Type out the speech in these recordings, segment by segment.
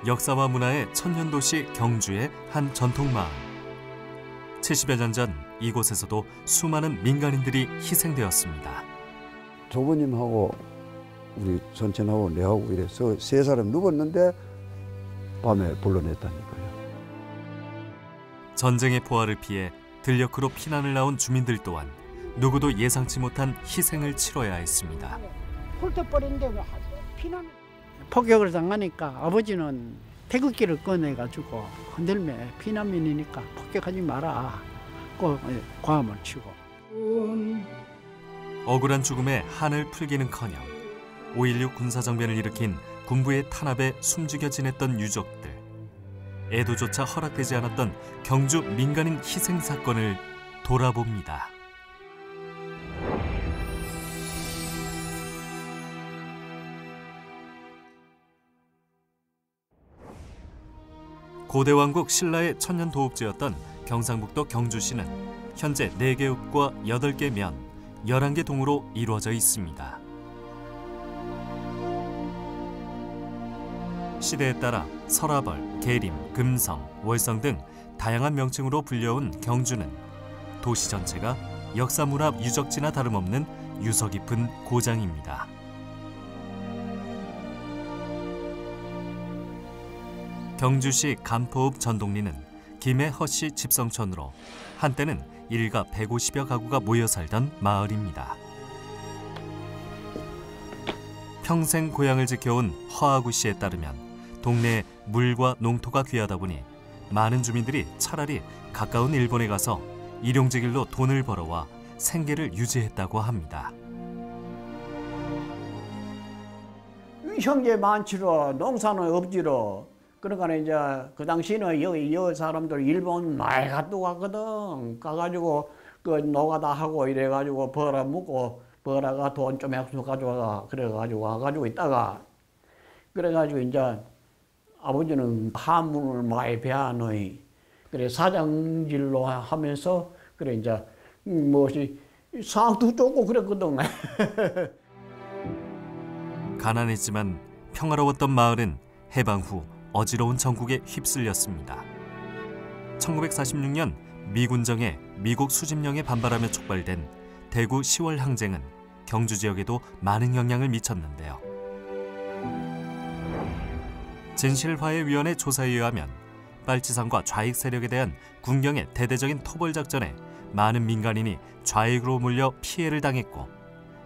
역사와 문화의 천년도시 경주의 한 전통마을. 70여 년 전 이곳에서도 수많은 민간인들이 희생되었습니다. 조부님하고 우리 선친하고 내하고 이래서 세 사람 누웠는데 밤에 불러냈다니까요. 전쟁의 포화를 피해 들녘으로 피난을 나온 주민들 또한 누구도 예상치 못한 희생을 치러야 했습니다. 훑어버린데 피난 폭격을 당하니까 아버지는 태극기를 꺼내가지고 흔들며 피난민이니까 폭격하지 마라. 꼭 고함을 치고. 억울한 죽음에 한을 풀기는커녕 5.16 군사정변을 일으킨 군부의 탄압에 숨죽여 지냈던 유족들. 애도조차 허락되지 않았던 경주 민간인 희생 사건을 돌아봅니다. 고대 왕국 신라의 천년 도읍지였던 경상북도 경주시는 현재 4개 읍과 8개 면, 11개 동으로 이루어져 있습니다. 시대에 따라 설화벌, 계림, 금성, 월성 등 다양한 명칭으로 불려온 경주는 도시 전체가 역사문화 유적지나 다름없는 유서 깊은 고장입니다. 경주시 간포읍 전동리는 김해 허씨 집성촌으로 한때는 일가 150여 가구가 모여 살던 마을입니다. 평생 고향을 지켜온 허아구 씨에 따르면 동네에 물과 농토가 귀하다 보니 많은 주민들이 차라리 가까운 일본에 가서 일용직일로 돈을 벌어와 생계를 유지했다고 합니다. 형제 많지로 농사는 없지로. 그러니까 이제 그 당시는 여기 사람들 일본 많이 갔다 갔거든. 가가지고 그 노가다 하고 이래가지고 벌어 먹고 벌어가 돈 좀 약속 가져와 그래가지고 와가지고 있다가 그래가지고 이제 아버지는 한문을 많이 배워노이. 그래 사장질로 하면서 그래 이제 무엇이 상도 쫓고 그랬거든. 가난했지만 평화로웠던 마을은 해방 후 어지러운 전국에 휩쓸렸습니다. 1946년 미군정의 미국 수집령에 반발하며 촉발된 대구 10월 항쟁은 경주 지역에도 많은 영향을 미쳤는데요. 진실화해위원회 조사에 의하면 빨치산과 좌익 세력에 대한 군경의 대대적인 토벌 작전에 많은 민간인이 좌익으로 몰려 피해를 당했고,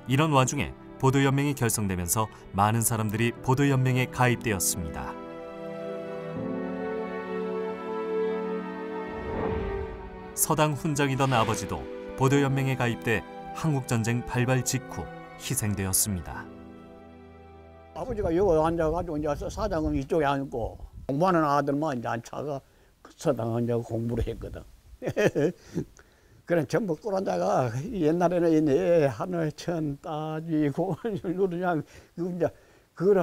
이런 와중에 보도연맹이 결성되면서 많은 사람들이 보도연맹에 가입되었습니다. 서당 훈장이던 아버지도 보도연맹에 가입돼 한국전쟁 발발 직후 희생되었습니다. 아버지가 여기 앉아가지고 이제 사장은 이쪽에 앉고 공부하는 아들만 이제 차가 서당 앉아 공부를 했거든. 그래 전부 꿀앉아가 옛날에는 내 하늘 천 따지고 그냥 이제 그걸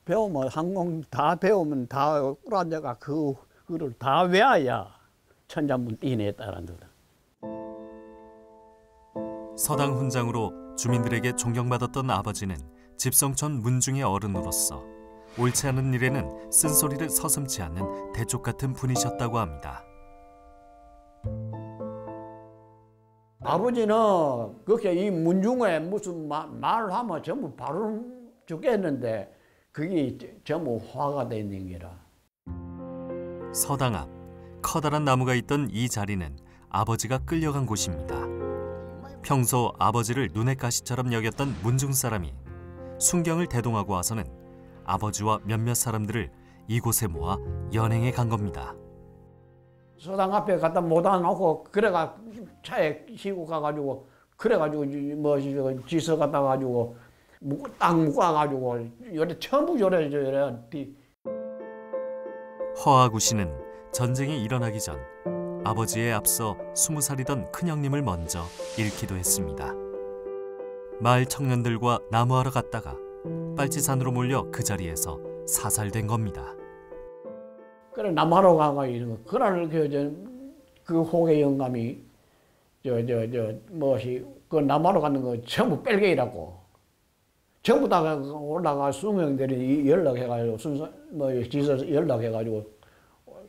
배우면 항공 다 배우면 다 꿀앉아가 그거를 다 외워야 천자문 띠내에 따른다. 서당 훈장으로 주민들에게 존경받았던 아버지는 집성촌 문중의 어른으로서 옳지 않은 일에는 쓴소리를 서슴지 않는 대쪽 같은 분이셨다고 합니다. 아버지는 그렇게 이 문중에 무슨 말을 하면 전부 바로 죽겠는데 그게 전부 화가 되는 게라. 서당 앞 커다란 나무가 있던 이 자리는 아버지가 끌려간 곳입니다. 평소 아버지를 눈의 가시처럼 여겼던 문중 사람이 순경을 대동하고 와서는 아버지와 몇몇 사람들을 이곳에 모아 연행해 간 겁니다. 서당 앞에 갖다 모다 놓고 그래가 차에 싣고 가가지고 그래가지고 뭐 지서 갖다 가지고 딱 묶어가지고 요래 전부 요래 허아구 씨는 전쟁이 일어나기 전 아버지에 앞서 20살이던 큰형님을 먼저 잃기도 했습니다. 마을 청년들과 나무하러 갔다가 빨치산으로 몰려 그 자리에서 사살된 겁니다. 그래 나무하러 가가지고 그날 그 호계 영감이 무엇이 그 나무하러 가는 거 전부 뺄게이라고 전부 다 올라가 숭영들이 연락해가지고 순서 지서 연락해가지고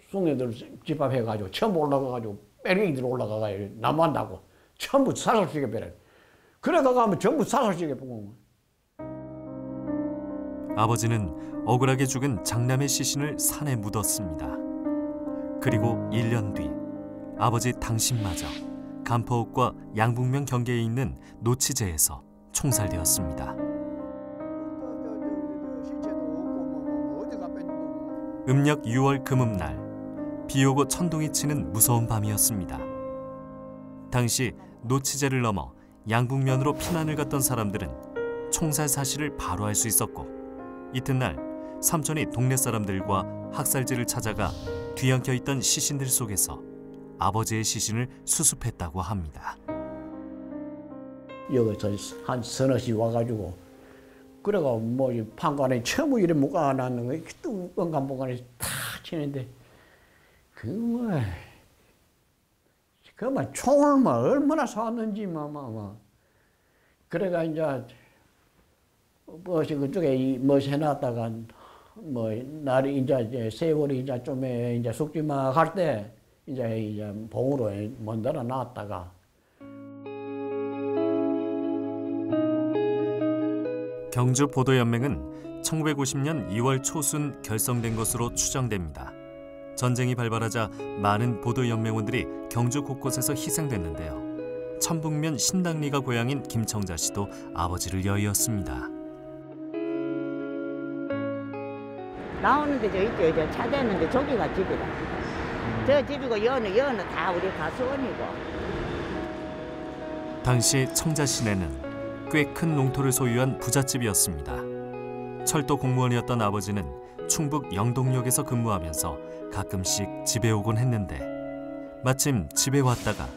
숭영들 집합해가지고 전부 올라가가지고 빼레기들 올라가가지고 남한다고 전부 사살시켜 버려. 그러다가 가면 전부 사살시켜 보고. 아버지는 억울하게 죽은 장남의 시신을 산에 묻었습니다. 그리고 1년 뒤 아버지 당신마저 간포읍과 양북면 경계에 있는 노치제에서 총살되었습니다. 음력 6월 금음날 비오고 천둥이 치는 무서운 밤이었습니다. 당시 노치제를 넘어 양북면으로 피난을 갔던 사람들은 총살 사실을 바로 알 수 있었고 이튿날 삼촌이 동네 사람들과 학살지를 찾아가 뒤엉켜 있던 시신들 속에서 아버지의 시신을 수습했다고 합니다. 여기서 한 서너시 와가지고 그래가 뭐 판관에 처음 이래 묶어놨는 거 또 뻥간뻥간에 탁 치는데 그만 총을 뭐 얼마나 쐈는지 뭐 그래가 이제 그쪽에 뭐 해놨다가 뭐 날이 이제 세월이 이제 좀 이제 숙지막 할 때 이제 봉으로 만들어 놨다가 경주 보도연맹은 1950년 2월 초순 결성된 것으로 추정됩니다. 전쟁이 발발하자 많은 보도연맹원들이 경주 곳곳에서 희생됐는데요. 천북면 신당리가 고향인 김청자 씨도 아버지를 여의었습니다. 나오는데 저 있죠. 저 찾았는데 저기가 집이다. 저 집이고 여는 다 우리 가수원이고. 당시 청자 시내는 꽤 큰 농토를 소유한 부잣집이었습니다. 철도 공무원이었던 아버지는 충북 영동역에서 근무하면서 가끔씩 집에 오곤 했는데 마침 집에 왔다가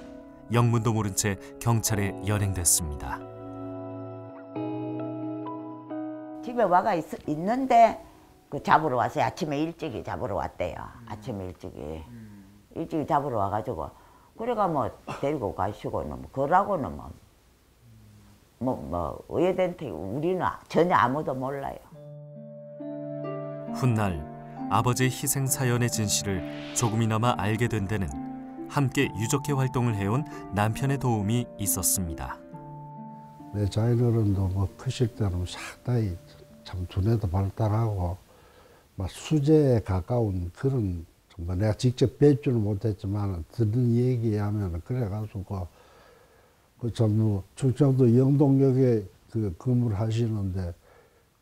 영문도 모른 채 경찰에 연행됐습니다. 집에 와가 있는데 그 잡으러 왔어요. 아침에 일찍이 잡으러 왔대요. 아침에 일찍이 잡으러 와가지고 그래가 뭐 데리고 가시고는 뭐 그러고는 뭐 의외된 테 우리는 전혀 아무도 몰라요. 훗날 아버지의 희생 사연의 진실을 조금이나마 알게 된 데는 함께 유적회 활동을 해온 남편의 도움이 있었습니다. 내 자인어른도 뭐 크실 때는 상당히 참 두뇌도 발달하고 막 수제에 가까운 그런 뭐 내가 직접 뵙지는 못했지만 듣는 얘기하면 그래가지고 그 전부 충청도 영동역에 그 근무를 하시는데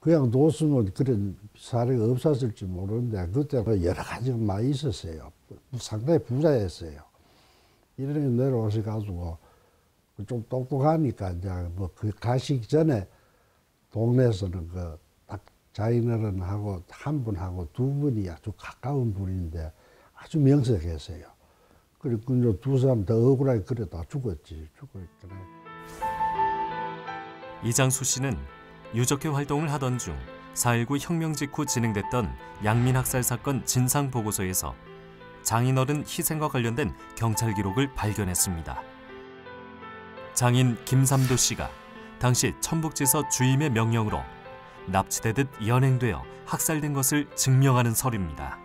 그냥 뒀으면 그런 사례가 없었을지 모르는데 그때 여러 가지가 많이 있었어요. 상당히 부자였어요. 이렇게 내려오셔가지고 좀 똑똑하니까 이제 뭐 그 가시기 전에 동네에서는 그 딱 자인어른하고 한 분하고 두 분이 아주 가까운 분인데 아주 명석했어요. 그리고 이제 두 사람 더 억울하게 그러다 죽었지. 이장수 씨는 유적회 활동을 하던 중 4.19 혁명 직후 진행됐던 양민학살 사건 진상보고서에서 장인어른 희생과 관련된 경찰 기록을 발견했습니다. 장인 김삼도 씨가 당시 천북지서 주임의 명령으로 납치되듯 연행되어 학살된 것을 증명하는 서류입니다.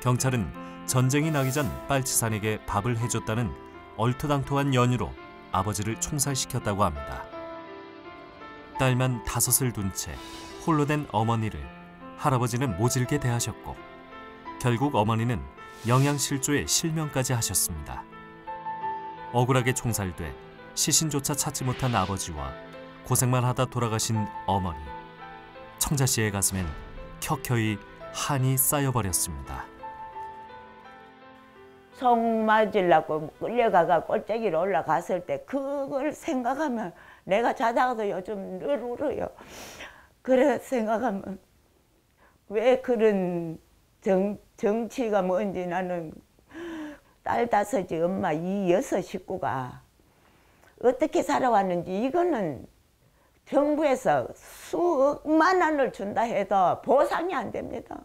경찰은 전쟁이 나기 전 빨치산에게 밥을 해줬다는 얼토당토한 연유로 아버지를 총살시켰다고 합니다. 딸만 5을 둔 채 홀로 된 어머니를 할아버지는 모질게 대하셨고 결국 어머니는 영양실조에 실명까지 하셨습니다. 억울하게 총살돼 시신조차 찾지 못한 아버지와 고생만 하다 돌아가신 어머니. 청자 씨의 가슴엔 켜켜이 한이 쌓여버렸습니다. 송 맞으려고 끌려가가 꼴짜기로 올라갔을 때 그걸 생각하면 내가 자다가도 요즘 늘 울어요. 그래 생각하면 왜 그런 정치가 뭔지 나는 딸 5이 엄마 이 6 식구가 어떻게 살아왔는지 이거는 정부에서 수억만 원을 준다 해도 보상이 안 됩니다.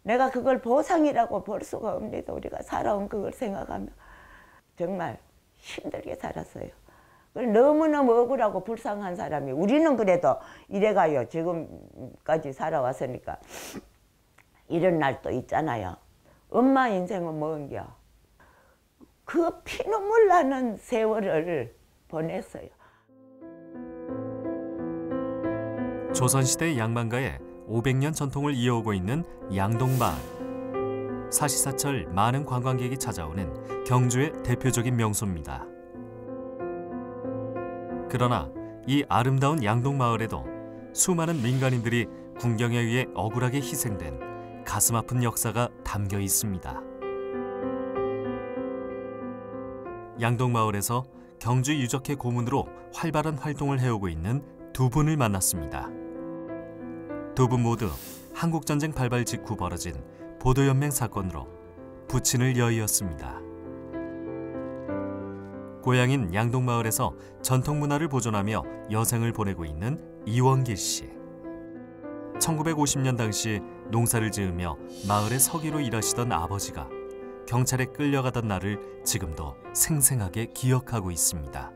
내가 그걸 보상이라고 볼 수가 없습니다. 우리가 살아온 그걸 생각하면 정말 힘들게 살았어요. 너무너무 억울하고 불쌍한 사람이 우리는 그래도 이래가요. 지금까지 살아왔으니까 이런 날도 있잖아요. 엄마 인생은 뭔겨? 그 피눈물 나는 세월을 보냈어요. 조선시대 양반가의 500년 전통을 이어오고 있는 양동마을. 사시사철 많은 관광객이 찾아오는 경주의 대표적인 명소입니다. 그러나 이 아름다운 양동마을에도 수많은 민간인들이 군경에 의해 억울하게 희생된 가슴 아픈 역사가 담겨 있습니다. 양동마을에서 경주 유적회 고문으로 활발한 활동을 해오고 있는 두 분을 만났습니다. 두 분 모두 한국전쟁 발발 직후 벌어진 보도연맹 사건으로 부친을 여의었습니다. 고향인 양동마을에서 전통문화를 보존하며 여생을 보내고 있는 이원길 씨. 1950년 당시 농사를 지으며 마을의 서기로 일하시던 아버지가 경찰에 끌려가던 날을 지금도 생생하게 기억하고 있습니다.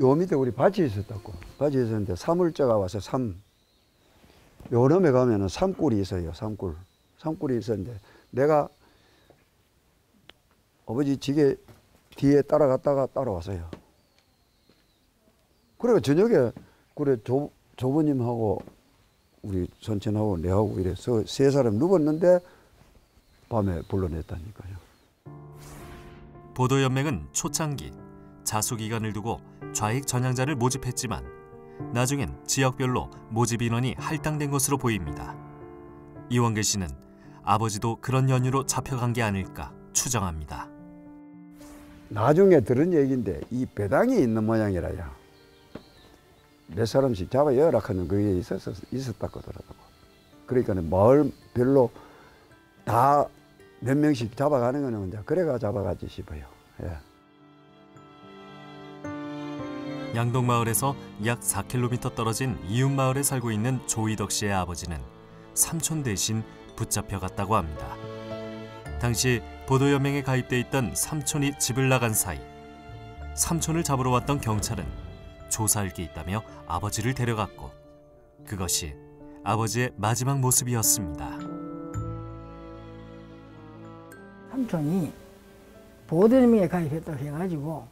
요 밑에 우리 밭이 있었다고. 밭이 있었는데 사물자가 와서 요 놈에 가면은 삼굴이 있어요. 삼굴이 있었는데 내가 아버지 지게 뒤에 따라갔다가 따라왔어요. 그래가 저녁에 그래 조부님하고 우리 선친하고 내하고 이래서 세 사람 누웠는데 밤에 불러냈다니까요. 보도연맹은 초창기 자수기간을 두고 좌익 전향자를 모집했지만 나중엔 지역별로 모집 인원이 할당된 것으로 보입니다. 이원길 씨는 아버지도 그런 연유로 잡혀간 게 아닐까 추정합니다. 나중에 들은 얘기인데 이 배당이 있는 모양이라요. 몇 사람씩 잡아여라 하는 그게 있었다고 하더라고. 그러니까 마을별로 다 몇 명씩 잡아가는 거는 이제 그래가 잡아가지 싶어요. 예. 양동마을에서 약 4km 떨어진 이웃마을에 살고 있는 조이덕 씨의 아버지는 삼촌 대신 붙잡혀갔다고 합니다. 당시 보도연맹에 가입돼 있던 삼촌이 집을 나간 사이 삼촌을 잡으러 왔던 경찰은 조사할 게 있다며 아버지를 데려갔고 그것이 아버지의 마지막 모습이었습니다. 삼촌이 보도연맹에 가입했다고 해가지고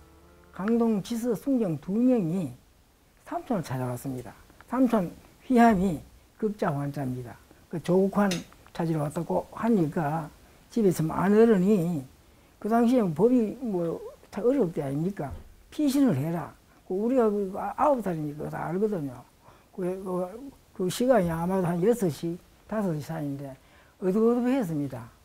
강동, 지서, 순경 2명이 삼촌을 찾아왔습니다. 삼촌 휘함이 극자 환자입니다. 그 조국환 찾으러 왔다고 하니까 집에 있으면 아내르니 그 당시에 법이 다 어려울 때 아닙니까? 피신을 해라. 우리가 9살이니까 다 알거든요. 그 시간이 아마도 한 6시, 5시 사이인데 어둑어둑했습니다.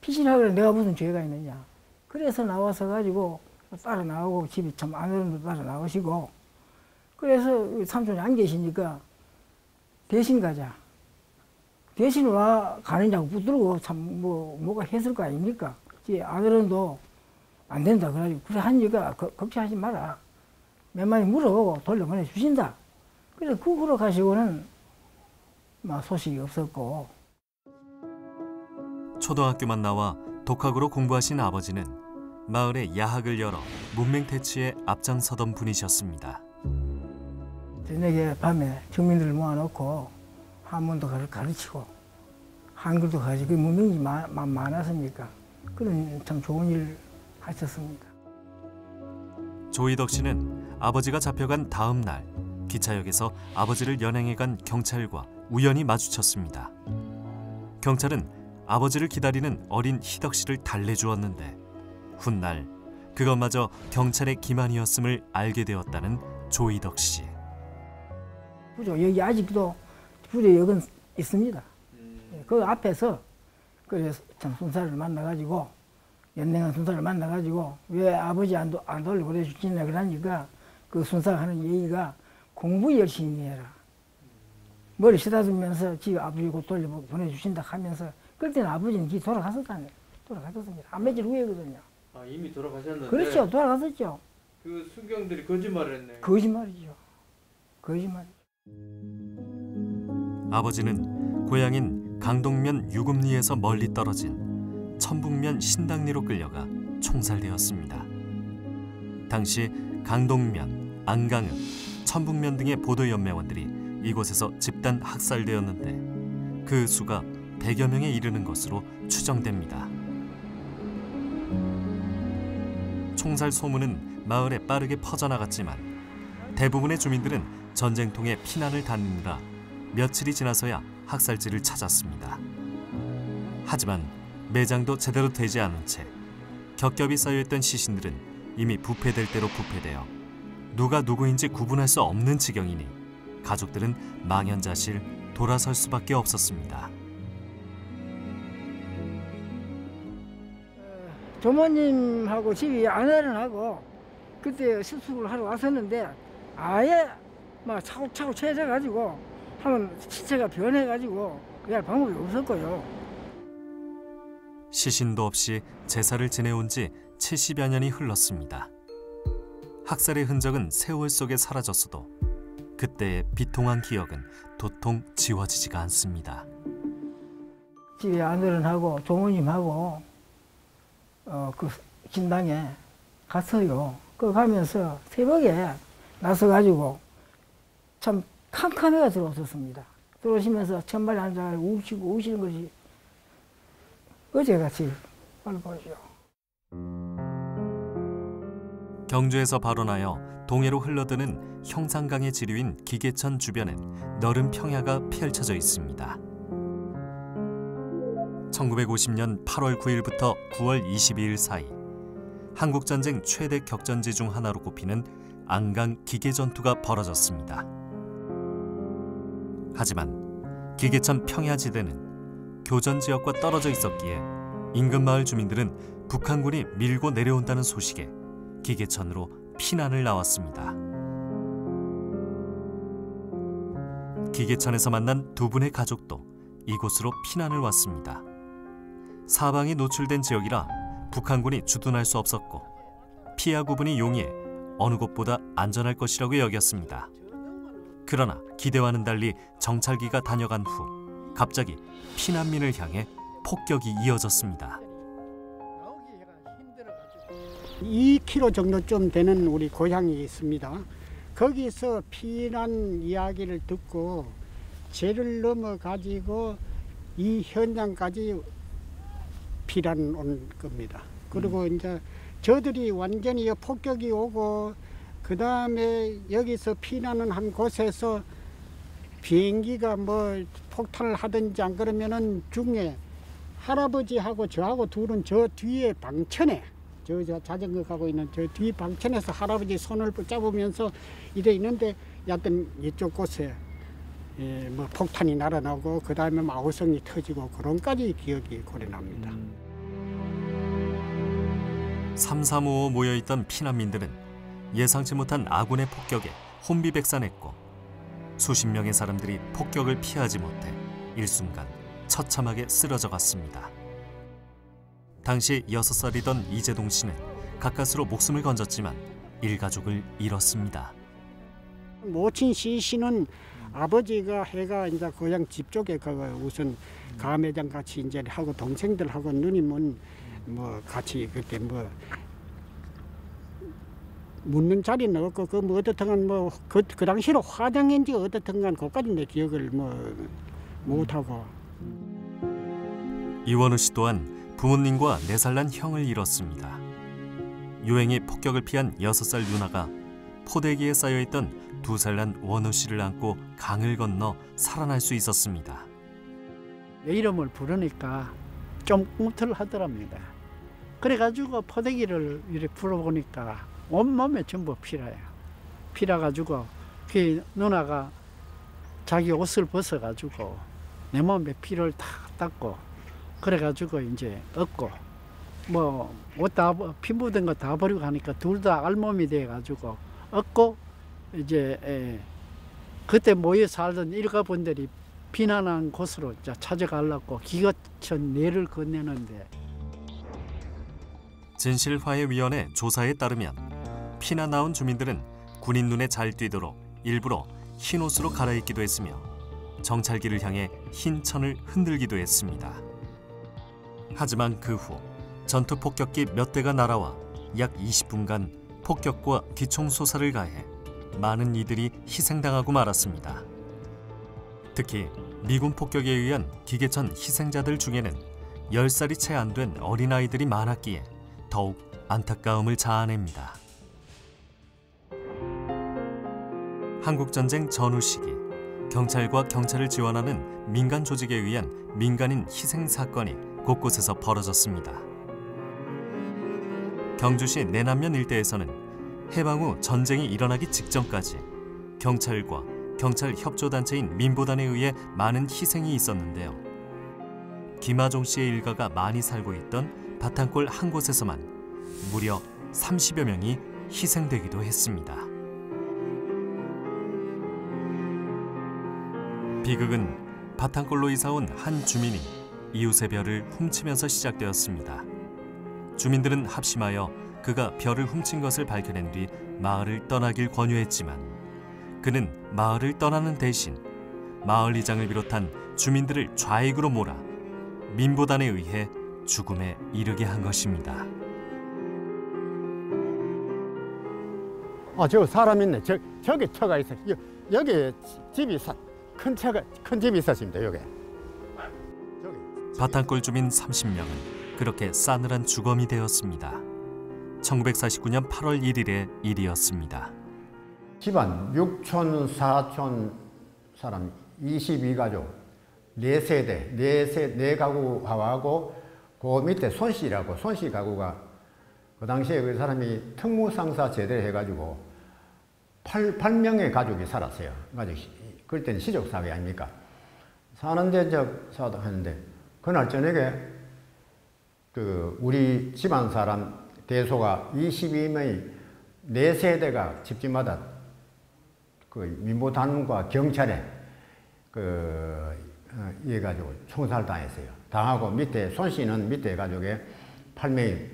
피신하길래 내가 무슨 죄가 있느냐. 그래서 나와서 가지고 따라 나오고 집에 참 아내도 따라 나오시고 그래서 삼촌이 안 계시니까 대신 가자. 대신 와 가느냐고 붙들고 참 뭐가 했을 거 아닙니까? 아들은도 안 된다 그래가지고 그래 하니까 걱정하지 마라. 몇 마디 물어보고 돌려보내 주신다. 그래서 그 후로 가시고는 막 소식이 없었고. 초등학교만 나와 독학으로 공부하신 아버지는 마을에 야학을 열어 문맹태치에 앞장서던 분이셨습니다. 저녁에 밤에 주민들을 모아놓고 한문도 가르치고 한글도 가르치고 문명이 많았으니까 그런 참 좋은 일 하셨습니다. 조이덕 씨는 아버지가 잡혀간 다음 날 기차역에서 아버지를 연행해 간 경찰과 우연히 마주쳤습니다. 경찰은 아버지를 기다리는 어린 희덕 씨를 달래주었는데 훗날 그것마저 경찰의 기만이었음을 알게 되었다는 조이덕 씨. 여기 아직도 부조역은 있습니다. 그 앞에서 그래서 참 순사를 만나가지고 연맹한 순사를 만나가지고 왜 아버지 안 돌려보내주시냐 그러니까 그 순사가 하는 얘기가 공부 열심히 해라. 머리 쓰다듬으면서 지 아버지 곧 돌려보내주신다 하면서 그때는 아버지는 돌아갔습니다. 한 며칠 후에거든요. 아, 이미 돌아가셨는데? 그렇죠. 돌아갔었죠. 그 순경들이 거짓말을 했네. 거짓말이죠. 아버지는 고향인 강동면 유금리에서 멀리 떨어진 천북면 신당리로 끌려가 총살되었습니다. 당시 강동면, 안강읍, 천북면 등의 보도연맹원들이 이곳에서 집단 학살되었는데 그 수가 100여 명에 이르는 것으로 추정됩니다. 총살 소문은 마을에 빠르게 퍼져나갔지만 대부분의 주민들은 전쟁통에 피난을 다니느라 며칠이 지나서야 학살지를 찾았습니다. 하지만 매장도 제대로 되지 않은 채 겹겹이 쌓여있던 시신들은 이미 부패될 대로 부패되어 누가 누구인지 구분할 수 없는 지경이니 가족들은 망연자실 돌아설 수밖에 없었습니다. 조모님하고 집이 아내른하고 그때 수술을 하러 왔었는데 아예 막 차곡차곡 채져가지고 하면 시체가 변해가지고 그냥 방법이 없었고요. 시신도 없이 제사를 지내온 지 70여 년이 흘렀습니다. 학살의 흔적은 세월 속에 사라졌어도 그때의 비통한 기억은 도통 지워지지가 않습니다. 집에 아내른하고 조모님하고 그 신당에 갔어요. 그 가면서 새벽에 나서가지고 참 캄캄해가 들어오셨습니다. 들어오시면서 천발에 앉아가지고 우시는 것이 어제같이 보이죠. 경주에서 발원하여 동해로 흘러드는 형산강의 지류인 기계천 주변엔 너른 평야가 펼쳐져 있습니다. 1950년 8월 9일부터 9월 22일 사이 한국전쟁 최대 격전지 중 하나로 꼽히는 안강 기계전투가 벌어졌습니다. 하지만 기계천 평야지대는 교전지역과 떨어져 있었기에 인근 마을 주민들은 북한군이 밀고 내려온다는 소식에 기계천으로 피난을 나왔습니다. 기계천에서 만난 두 분의 가족도 이곳으로 피난을 왔습니다. 사방이 노출된 지역이라 북한군이 주둔할 수 없었고 피하 구분이 용이해 어느 곳보다 안전할 것이라고 여겼습니다. 그러나 기대와는 달리 정찰기가 다녀간 후 갑자기 피난민을 향해 폭격이 이어졌습니다. 2km 정도쯤 되는 우리 고향이 있습니다. 거기서 피난 이야기를 듣고 제를 넘어 가지고 이 현장까지 피난 온 겁니다. 그리고 이제 저들이 완전히 폭격이 오고 그 다음에 여기서 피난을 한 곳에서 비행기가 뭐 폭탄을 하든지 안 그러면은 중에 할아버지하고 저하고 둘은 저 뒤에 방천에 저 자전거 가고 있는 저 뒤 방천에서 할아버지 손을 붙잡으면서 이래 있는데 여하튼 이쪽 곳에 뭐 폭탄이 날아나고 그 다음에 마우성이 터지고 그런까지 기억이 고려납니다. 3355 모여있던 피난민들은 예상치 못한 아군의 폭격에 혼비백산했고 수십 명의 사람들이 폭격을 피하지 못해 일순간 처참하게 쓰러져 갔습니다. 당시 6살이던 이재동 씨는 가까스로 목숨을 건졌지만 일가족을 잃었습니다. 모친 씨는 아버지가 해가 이제 고향 집 쪽에 우선 가매장 같이 이제 하고 동생들하고 누님은 뭐 같이 그때 뭐 묻는 자리는 없고 그 뭐 어떻든 뭐그 당시로 화장인지 어떻든 그까지 내 기억을 뭐 못하고. 이원우 씨 또한 부모님과 4살 난 형을 잃었습니다. 유행이 폭격을 피한 6살 누나가 포대기에 쌓여있던 2살 난 원우 씨를 안고 강을 건너 살아날 수 있었습니다. 내 이름을 부르니까 좀 꿈틀하더랍니다. 그래가지고 포대기를 이렇게 불어보니까 온몸에 전부 피라요. 피라가지고 그 누나가 자기 옷을 벗어가지고 내 몸에 피를 다 닦고 그래가지고 이제 얻고 뭐 옷 다 피 묻은 거 다 버리고 하니까 둘 다 알몸이 돼가지고 얻고 이제 그때 모여 살던 일가분들이 피난한 곳으로 찾아가려고 기거천 내를 건네는데 진실화해위원회 조사에 따르면 피난 나온 주민들은 군인 눈에 잘 띄도록 일부러 흰 옷으로 갈아입기도 했으며 정찰기를 향해 흰 천을 흔들기도 했습니다. 하지만 그 후 전투 폭격기 몇 대가 날아와 약 20분간 폭격과 기총소사를 가해 많은 이들이 희생당하고 말았습니다. 특히 미군 폭격에 의한 기계천 희생자들 중에는 10살이 채 안 된 어린아이들이 많았기에 더욱 안타까움을 자아냅니다. 한국전쟁 전후 시기 경찰과 경찰을 지원하는 민간 조직에 의한 민간인 희생 사건이 곳곳에서 벌어졌습니다. 경주시 내남면 일대에서는 해방 후 전쟁이 일어나기 직전까지 경찰과 경찰 협조단체인 민보단에 의해 많은 희생이 있었는데요. 김하종 씨의 일가가 많이 살고 있던 바탕골 한 곳에서만 무려 30여 명이 희생되기도 했습니다. 비극은 바탕골로 이사온 한 주민이 이웃의 벼를 훔치면서 시작되었습니다. 주민들은 합심하여 그가 벼를 훔친 것을 밝혀낸 뒤 마을을 떠나길 권유했지만 그는 마을을 떠나는 대신 마을 이장을 비롯한 주민들을 좌익으로 몰아 민보단에 의해 죽음에 이르게 한 것입니다. 저 사람 있네. 저기 처가 있어. 여기 집이 큰 집이 있었습니다. 여기. 바탕골 주민 30명은 그렇게 싸늘한 주검이 되었습니다. 1949년 8월 1일의 일이었습니다. 집안 6촌, 4촌 사람 22가족, 4세대, 4가구 하고 그 밑에 손씨라고 손씨 가구가 그 당시에 그 사람이 특무상사 제대를 해가지고 8명의 가족이 살았어요. 그럴 때는 시족사회 아닙니까? 사는데 사도 하는데 그날 저녁에 그 우리 집안 사람 대소가 22명이 4세대가 집집마다 그 민보단과 경찰에 이래가지고 총살당했어요. 당하고 밑에 손씨는 밑에 가족에 8명이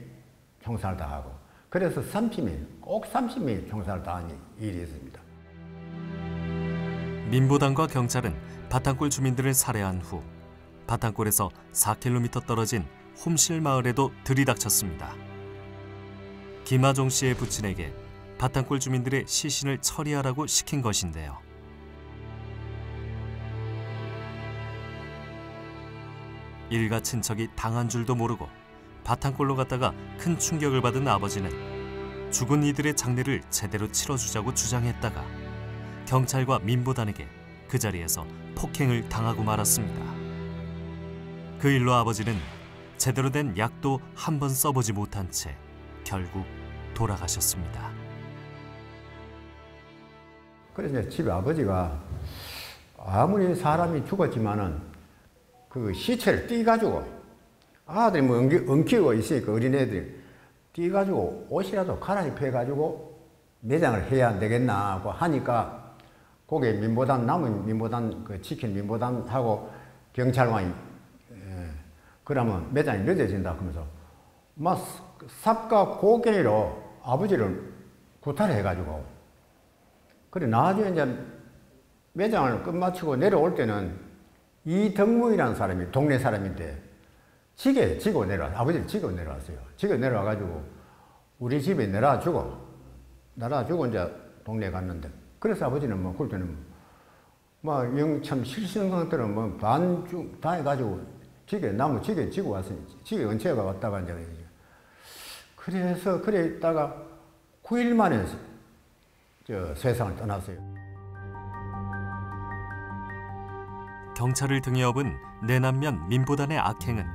총살당하고 그래서 30명이 총살당한 일이 있습니다. 민보단과 경찰은 바탕골 주민들을 살해한 후 바탕골에서 4km 떨어진 홈실 마을에도 들이닥쳤습니다. 김하종 씨의 부친에게 바탕골 주민들의 시신을 처리하라고 시킨 것인데요. 일가 친척이 당한 줄도 모르고 바탕골로 갔다가 큰 충격을 받은 아버지는 죽은 이들의 장례를 제대로 치러주자고 주장했다가 경찰과 민보단에게 그 자리에서 폭행을 당하고 말았습니다. 그 일로 아버지는 제대로 된 약도 한 번 써보지 못한 채 결국 돌아가셨습니다. 그래서 집에 아버지가 아무리 사람이 죽었지만은 그 시체를 띄가지고 아들이 뭐 엉키고 있으니까 어린애들이 띄가지고 옷이라도 갈아입혀가지고 매장을 해야 안 되겠나 하고 하니까 거기에 민보단 남은 민보단 그 지킨 민보단하고 경찰관이 그러면 매장이 늦어진다 하면서 막 삽과 고개로 아버지를 구타해가지고 그래 나중에 이제 매장을 끝마치고 내려올 때는 이덕무이라는 사람이 동네 사람인데 지게 지고 내려왔어요. 아버지를 지고 내려왔어요. 지고 내려와가지고 우리 집에 내려주고 이제 동네에 갔는데 그래서 아버지는 뭐 그때는 뭐 영참 실신강들은 뭐 반중 다 해가지고 나무 지게 지고 왔으니 지게 근처에 왔다가 이제 그래서 그래 있다가 9일 만에 세상을 떠났어요. 경찰을 등에 업은 내남면 민보단의 악행은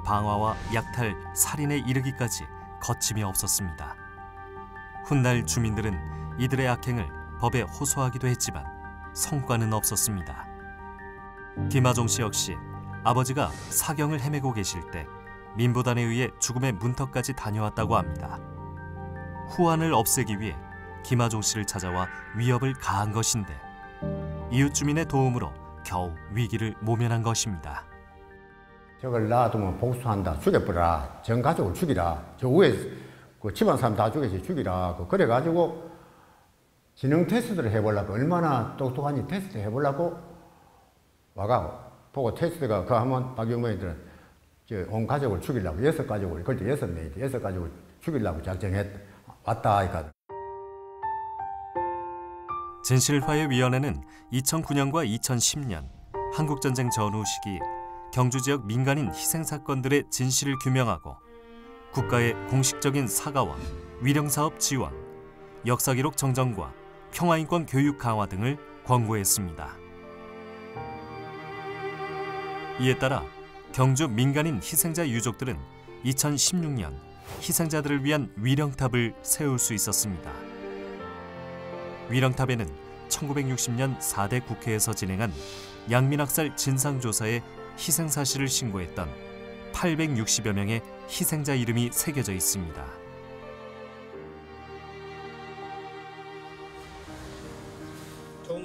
방화와 약탈, 살인에 이르기까지 거침이 없었습니다. 훗날 주민들은 이들의 악행을 법에 호소하기도 했지만 성과는 없었습니다. 김하종 씨 역시 아버지가 사경을 헤매고 계실 때 민보단에 의해 죽음의 문턱까지 다녀왔다고 합니다. 후환을 없애기 위해 김하종 씨를 찾아와 위협을 가한 것인데 이웃 주민의 도움으로 겨우 위기를 모면한 것입니다. 저걸 놔두면 복수한다. 죽여버려라. 전 가족을 죽이라. 저 위에 그 집안 사람 다 죽이라. 그래가지고 지능 테스트를 해보려고 얼마나 똑똑한지 테스트 해보려고 와가 보고 테스트가 그 하면 박유모이들은 온 가족을 죽이려고 6가족을 그때 6명이 6가족을 죽이려고 왔다 하니까. 진실화해위원회는 2009년과 2010년 한국전쟁 전후 시기 경주 지역 민간인 희생 사건들의 진실을 규명하고 국가의 공식적인 사과와 위령사업 지원, 역사기록 정정과 평화인권 교육 강화 등을 권고했습니다. 이에 따라 경주 민간인 희생자 유족들은 2016년 희생자들을 위한 위령탑을 세울 수 있었습니다. 위령탑에는 1960년 4대 국회에서 진행한 양민학살 진상조사에 희생사실을 신고했던 860여 명의 희생자 이름이 새겨져 있습니다.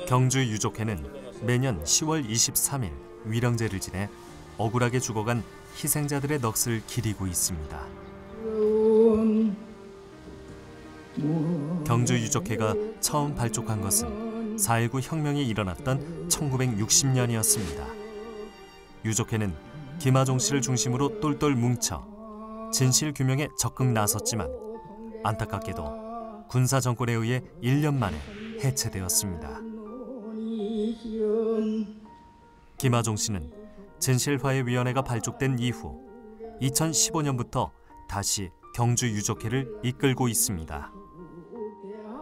경주 유족회는 매년 10월 23일 위령제를 지내 억울하게 죽어간 희생자들의 넋을 기리고 있습니다. 경주 유족회가 처음 발족한 것은 4.19 혁명이 일어났던 1960년이었습니다. 유족회는 김하종 씨를 중심으로 똘똘 뭉쳐 진실 규명에 적극 나섰지만 안타깝게도 군사 정권에 의해 1년 만에 해체되었습니다. 김하종 씨는 진실화해위원회가 발족된 이후 2015년부터 다시 경주 유족회를 이끌고 있습니다.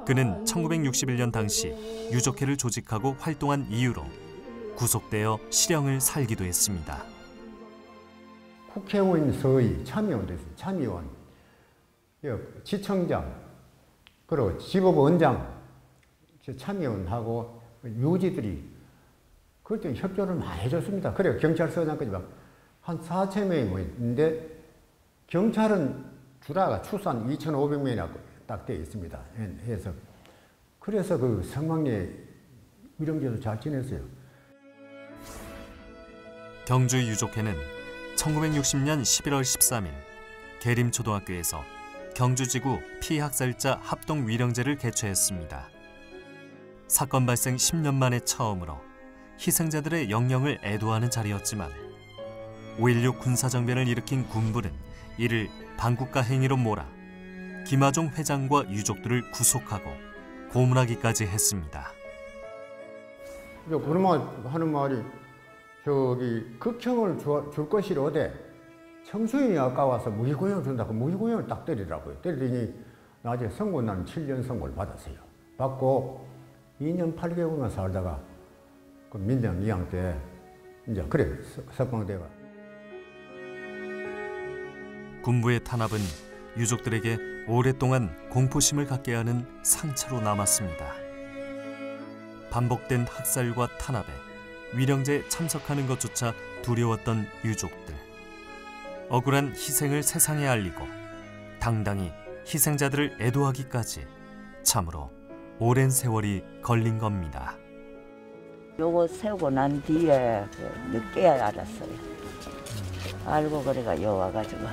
그는 1961년 당시 유족회를 조직하고 활동한 이유로 구속되어 실형을 살기도 했습니다. 국회의원 서의 참의원도 있어요. 참의원, 지청장, 그리고 지법원장, 참의원하고 유지들이 그때 협조를 많이 해줬습니다. 그래요. 경찰서장까지 막 한 4천 명이 모였는데 경찰은 주라가 추산 2,500명이라고 딱 되어 있습니다. 그래서 그 성황리에 위령제도 잘 지냈어요. 경주 유족회는 1960년 11월 13일 계림초등학교에서 경주지구 피해학살자 합동위령제를 개최했습니다. 사건 발생 10년 만에 처음으로 희생자들의 영령을 애도하는 자리였지만 5.16 군사정변을 일으킨 군부는 이를 반국가 행위로 몰아 김하종 회장과 유족들을 구속하고 고문하기까지 했습니다. 그런 하는 말이 극형을 줄 것이로되 청소년이 아까워서 무기고형을 준다고 무기고형을 딱 때리라고요. 때리더니 나중에 선고 나는 7년 선고를 받았어요. 받고 2년 8개월만 살다가 그 민정 2학 때 이제 그래 석방돼가. 군부의 탄압은 유족들에게 오랫동안 공포심을 갖게 하는 상처로 남았습니다. 반복된 학살과 탄압에 위령제에 참석하는 것조차 두려웠던 유족들. 억울한 희생을 세상에 알리고 당당히 희생자들을 애도하기까지 참으로 오랜 세월이 걸린 겁니다. 요거 세우고 난 뒤에 늦게야 알았어요. 알고 그래가 요 와가지고.